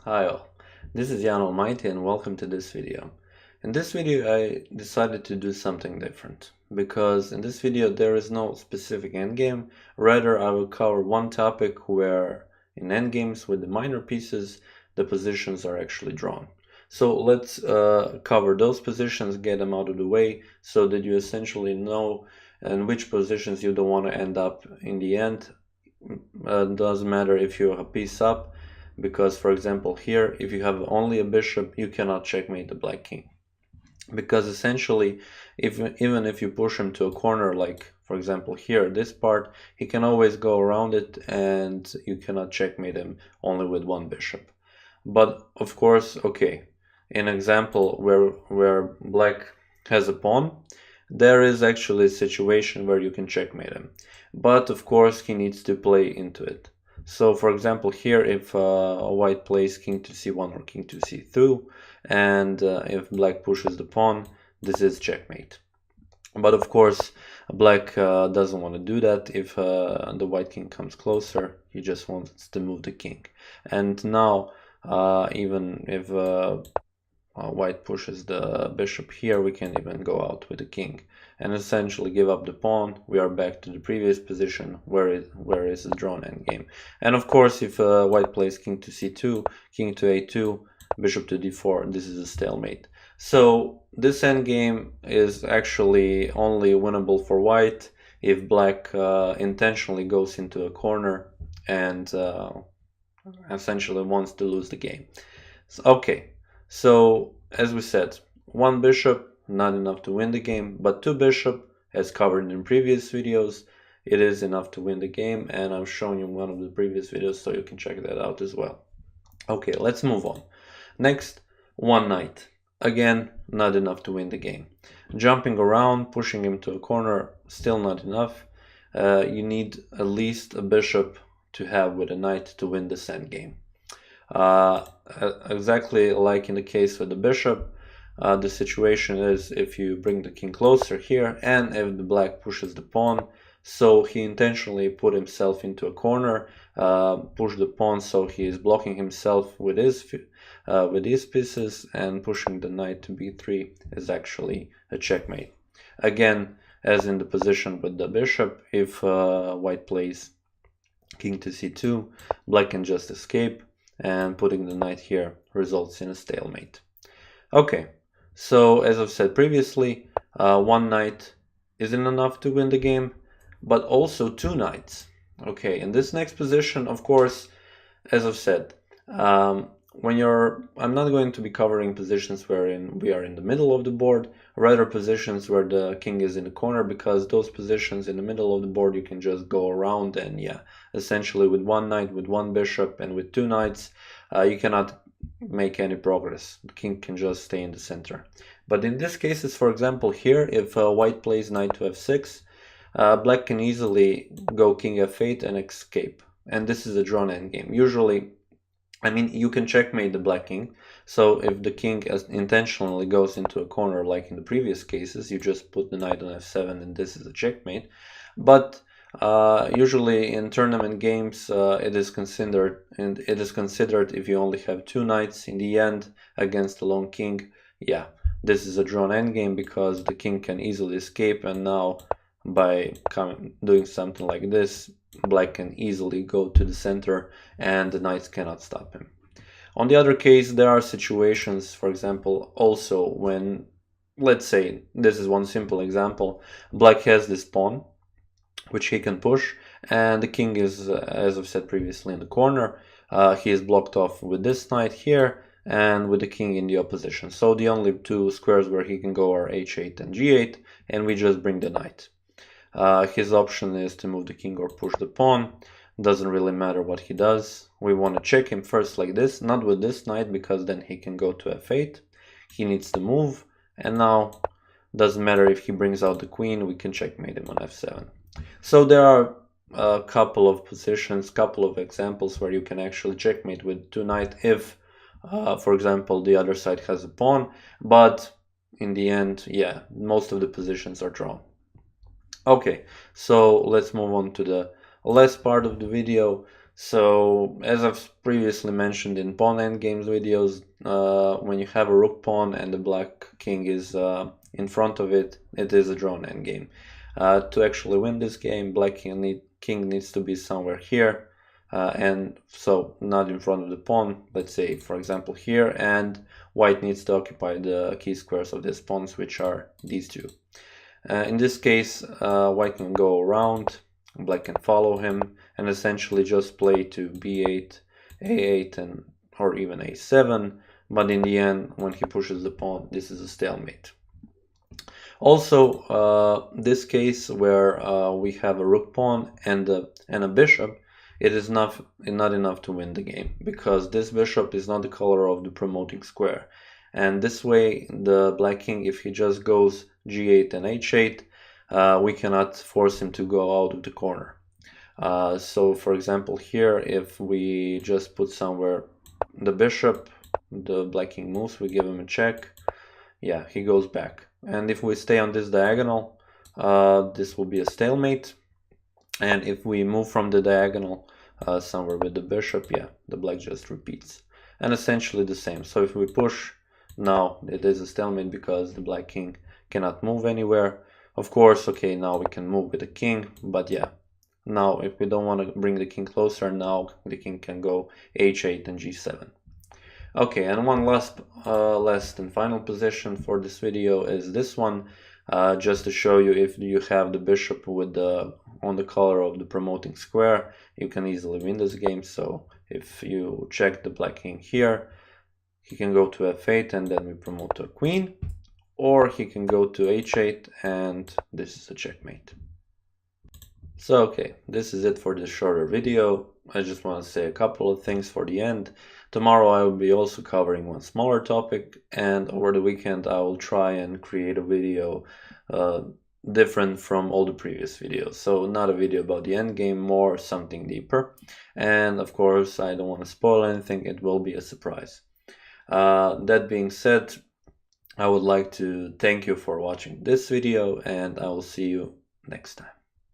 Hi all, this is Allmighty and welcome to this video. In this video I decided to do something different, because in this video there is no specific endgame, rather I will cover one topic where in endgames with the minor pieces the positions are actually drawn. So let's cover those positions, get them out of the way, so that you essentially know in which positions you don't want to end up in the end. Doesn't matter if you're a piece up, because for example here if you have only a bishop you cannot checkmate the black king, because essentially even if you push him to a corner, like for example here this part, he can always go around it and you cannot checkmate him only with one bishop. But of course, okay, in example where black has a pawn, there is actually a situation where you can checkmate him, but of course he needs to play into it. So for example here, if white plays king to c1 or king to c2, and if black pushes the pawn, this is checkmate. But of course black doesn't want to do that. If the white king comes closer, he just wants to move the king. And now even if white pushes the bishop here, we can even go out with the king and essentially give up the pawn. We are back to the previous position where it is a drawn endgame. And of course if white plays king to c2, king to a2, bishop to d4, this is a stalemate. So this endgame is actually only winnable for white if black intentionally goes into a corner and essentially wants to lose the game. Okay, so as we said, one bishop, not enough to win the game, but two bishop, as covered in previous videos, it is enough to win the game, and I'm showing you one of the previous videos so you can check that out as well. Okay, let's move on. Next, one knight. Again, not enough to win the game. Jumping around, pushing him to a corner, still not enough. You need at least a bishop to have with a knight to win this endgame. Exactly like in the case with the bishop, the situation is if you bring the king closer here and if the black pushes the pawn, so he intentionally put himself into a corner, push the pawn, so he is blocking himself with his pieces, and pushing the knight to b3 is actually a checkmate. Again, as in the position with the bishop, if white plays king to c2, black can just escape, and putting the knight here results in a stalemate. Okay, so as I've said previously, one knight isn't enough to win the game, but also two knights. Okay, in this next position, of course, as I've said, I'm not going to be covering positions wherein we are in the middle of the board, rather positions where the king is in the corner, because those positions in the middle of the board you can just go around, and yeah, essentially with one knight, with one bishop, and with two knights, you cannot make any progress. The king can just stay in the center. But in this cases, for example here, if white plays knight to f6, black can easily go king f8 and escape, and this is a drawn endgame. Usually, I mean, you can checkmate the black king, so if the king intentionally goes into a corner like in the previous cases, you just put the knight on f7 and this is a checkmate. But usually in tournament games it is considered if you only have two knights in the end against a lone king, yeah, this is a drawn endgame, because the king can easily escape, and now by doing something like this, black can easily go to the center and the knights cannot stop him. On the other case, there are situations, for example, also when, let's say, this is one simple example, black has this pawn which he can push, and the king is, as I've said previously, in the corner. He is blocked off with this knight here and with the king in the opposition. So the only two squares where he can go are h8 and g8, and we just bring the knight. His option is to move the king or push the pawn. Doesn't really matter what he does. We want to check him first like this, not with this knight, because then he can go to f8. He needs to move, and now doesn't matter if he brings out the queen, we can checkmate him on f7. So there are a couple of positions, couple of examples where you can actually checkmate with two knights if, for example, the other side has a pawn, but in the end, yeah, most of the positions are drawn. Okay, so let's move on to the last part of the video. So as I've previously mentioned in pawn endgames videos, when you have a rook pawn and the black king is in front of it, it is a drawn endgame. To actually win this game, black king needs to be somewhere here, and so not in front of the pawn, let's say for example here, and white needs to occupy the key squares of these pawns, which are these two. In this case, white can go around, black can follow him, and essentially just play to b8, a8, and or even a7, but in the end, when he pushes the pawn, this is a stalemate. Also, this case where we have a rook pawn and a bishop, it is not enough to win the game, because this bishop is not the color of the promoting square. And this way, the black king, if he just goes g8 and h8, we cannot force him to go out of the corner. So for example here, if we just put somewhere the bishop, the black king moves, we give him a check, yeah, he goes back. And if we stay on this diagonal, this will be a stalemate. And if we move from the diagonal somewhere with the bishop, yeah, the black just repeats. And essentially the same. So if we push, now it is a stalemate because the black king cannot move anywhere. Of course, okay, now we can move with the king, but yeah, now if we don't want to bring the king closer, now the king can go h8 and g7. Okay, and one last and final position for this video is this one, just to show you if you have the bishop with the on the color of the promoting square, you can easily win this game. So if you check the black king here, he can go to f8 and then we promote to a queen, or he can go to h8 and this is a checkmate. So okay, this is it for this shorter video. I just want to say a couple of things for the end. Tomorrow I will be also covering one smaller topic, and over the weekend I will try and create a video different from all the previous videos. So not a video about the endgame, more something deeper. And of course I don't want to spoil anything, it will be a surprise. That being said, I would like to thank you for watching this video, and I will see you next time.